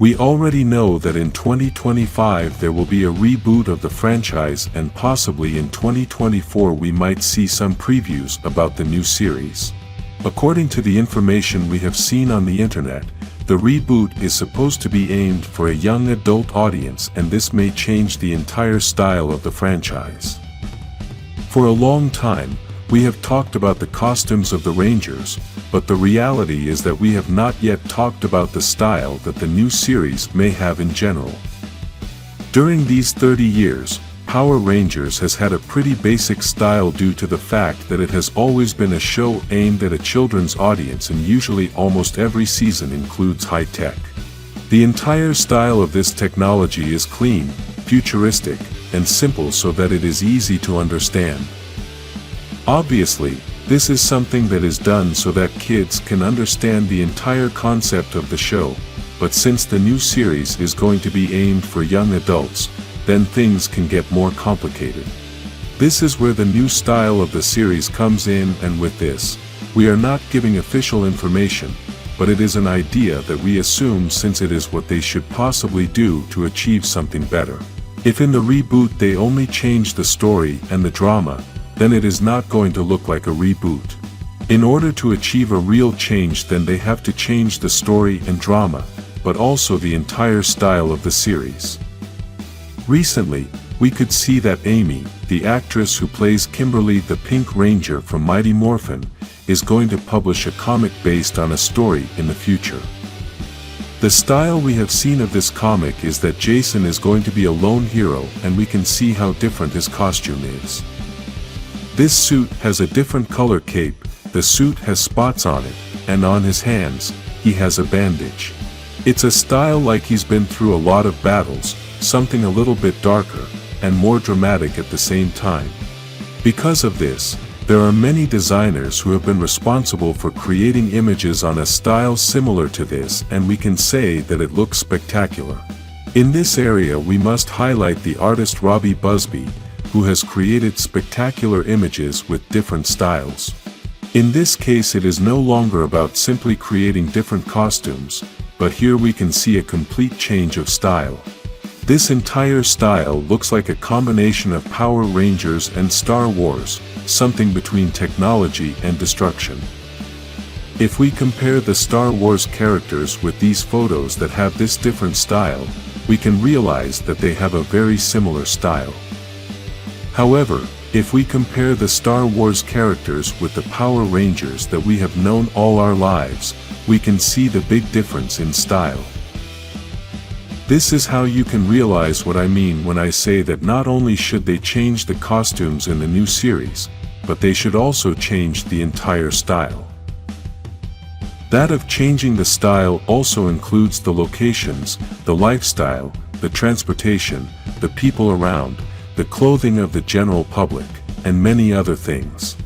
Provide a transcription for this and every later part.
We already know that in 2025 there will be a reboot of the franchise, and possibly in 2024 we might see some previews about the new series. According to the information we have seen on the internet, the reboot is supposed to be aimed for a young adult audience, and this may change the entire style of the franchise. For a long time, we have talked about the costumes of the Rangers, but the reality is that we have not yet talked about the style that the new series may have in general. During these 30 years, Power Rangers has had a pretty basic style due to the fact that it has always been a show aimed at a children's audience, and usually almost every season includes high-tech. The entire style of this technology is clean, futuristic, and simple so that it is easy to understand. Obviously, this is something that is done so that kids can understand the entire concept of the show, but since the new series is going to be aimed for young adults, then things can get more complicated. This is where the new style of the series comes in, and with this, we are not giving official information, but it is an idea that we assume since it is what they should possibly do to achieve something better. If in the reboot they only change the story and the drama, then it is not going to look like a reboot. In order to achieve a real change, then they have to change the story and drama, but also the entire style of the series. Recently, we could see that Amy, the actress who plays Kimberly the Pink Ranger from Mighty Morphin, is going to publish a comic based on a story in the future. The style we have seen of this comic is that Jason is going to be a lone hero, and we can see how different his costume is. This suit has a different color cape, the suit has spots on it, and on his hands, he has a bandage. It's a style like he's been through a lot of battles, something a little bit darker, and more dramatic at the same time. Because of this, there are many designers who have been responsible for creating images on a style similar to this, and we can say that it looks spectacular. In this area we must highlight the artist Robbie Buzbee, who has created spectacular images with different styles. In this case it is no longer about simply creating different costumes, but here we can see a complete change of style. This entire style looks like a combination of Power Rangers and Star Wars, something between technology and destruction. If we compare the Star Wars characters with these photos that have this different style, we can realize that they have a very similar style. However, if we compare the Star Wars characters with the Power Rangers that we have known all our lives, we can see the big difference in style. This is how you can realize what I mean when I say that not only should they change the costumes in the new series, but they should also change the entire style. That of changing the style also includes the locations, the lifestyle, the transportation, the people around, the clothing of the general public, and many other things.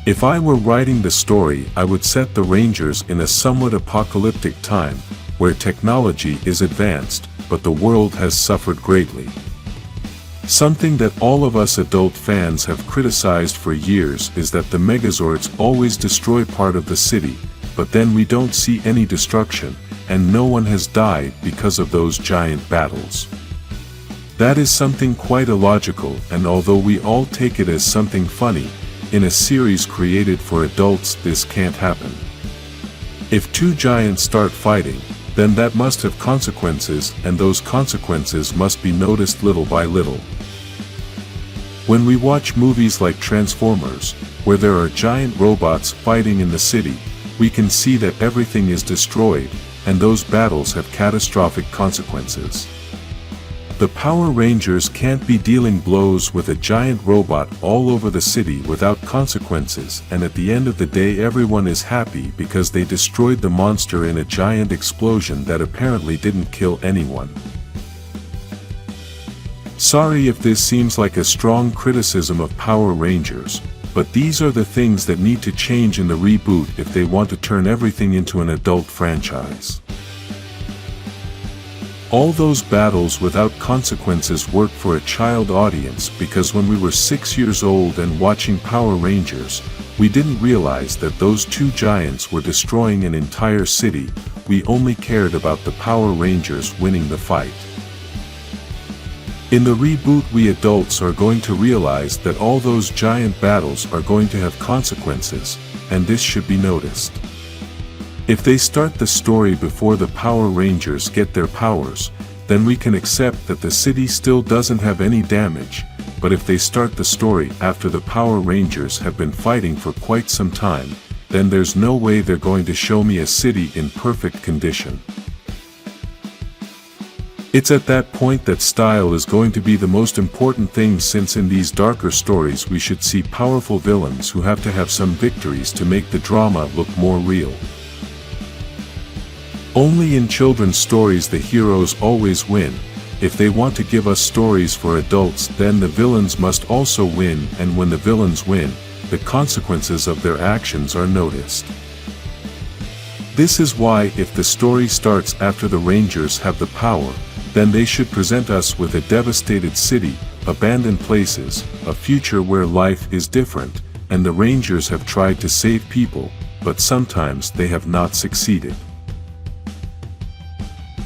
If I were writing the story, I would set the Rangers in a somewhat apocalyptic time, where technology is advanced, but the world has suffered greatly. Something that all of us adult fans have criticized for years is that the Megazords always destroy part of the city, but then we don't see any destruction, and no one has died because of those giant battles. That is something quite illogical, and although we all take it as something funny, in a series created for adults this can't happen. If two giants start fighting, then that must have consequences, and those consequences must be noticed little by little. When we watch movies like Transformers, where there are giant robots fighting in the city, we can see that everything is destroyed, and those battles have catastrophic consequences. The Power Rangers can't be dealing blows with a giant robot all over the city without consequences, and at the end of the day everyone is happy because they destroyed the monster in a giant explosion that apparently didn't kill anyone. Sorry if this seems like a strong criticism of Power Rangers, but these are the things that need to change in the reboot if they want to turn everything into an adult franchise. All those battles without consequences work for a child audience because when we were 6 years old and watching Power Rangers, we didn't realize that those two giants were destroying an entire city, we only cared about the Power Rangers winning the fight. In the reboot, we adults are going to realize that all those giant battles are going to have consequences, and this should be noticed. If they start the story before the Power Rangers get their powers, then we can accept that the city still doesn't have any damage, but if they start the story after the Power Rangers have been fighting for quite some time, then there's no way they're going to show me a city in perfect condition. It's at that point that style is going to be the most important thing, since in these darker stories we should see powerful villains who have to have some victories to make the drama look more real. Only in children's stories the heroes always win. If they want to give us stories for adults, then the villains must also win, and when the villains win, the consequences of their actions are noticed. This is why if the story starts after the Rangers have the power, then they should present us with a devastated city, abandoned places, a future where life is different, and the Rangers have tried to save people, but sometimes they have not succeeded.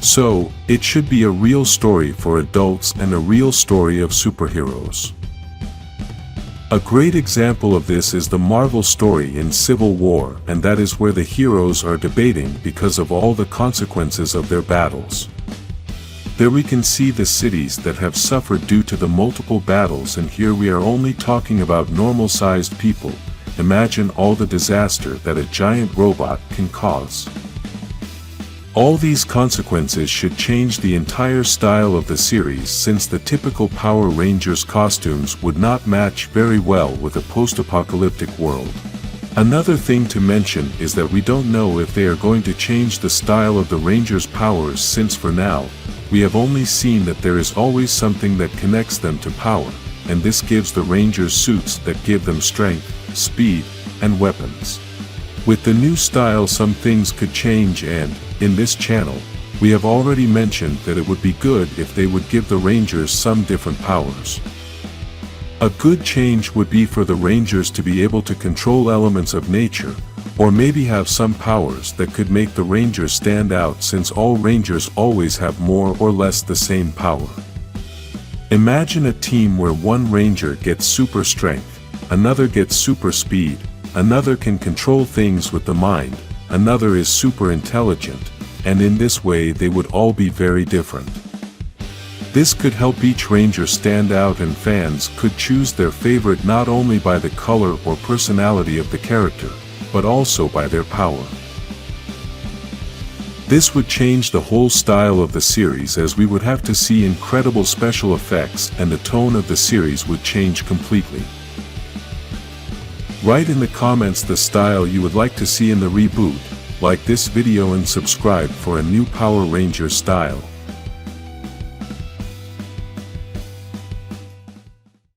So, it should be a real story for adults and a real story of superheroes. A great example of this is the Marvel story in Civil War, and that is where the heroes are debating because of all the consequences of their battles. There we can see the cities that have suffered due to the multiple battles, and here we are only talking about normal-sized people. Imagine all the disaster that a giant robot can cause. All these consequences should change the entire style of the series, since the typical Power Rangers costumes would not match very well with a post-apocalyptic world. Another thing to mention is that we don't know if they are going to change the style of the Rangers' powers, since for now, we have only seen that there is always something that connects them to power, and this gives the Rangers suits that give them strength, speed, and weapons. With the new style, some things could change, and, in this channel, we have already mentioned that it would be good if they would give the Rangers some different powers. A good change would be for the Rangers to be able to control elements of nature, or maybe have some powers that could make the Rangers stand out, since all Rangers always have more or less the same power. Imagine a team where one Ranger gets super strength, another gets super speed, another can control things with the mind, another is super intelligent, and in this way they would all be very different. This could help each Ranger stand out, and fans could choose their favorite not only by the color or personality of the character, but also by their power. This would change the whole style of the series, as we would have to see incredible special effects, and the tone of the series would change completely. Write in the comments the style you would like to see in the reboot, like this video and subscribe for a new Power Rangers style.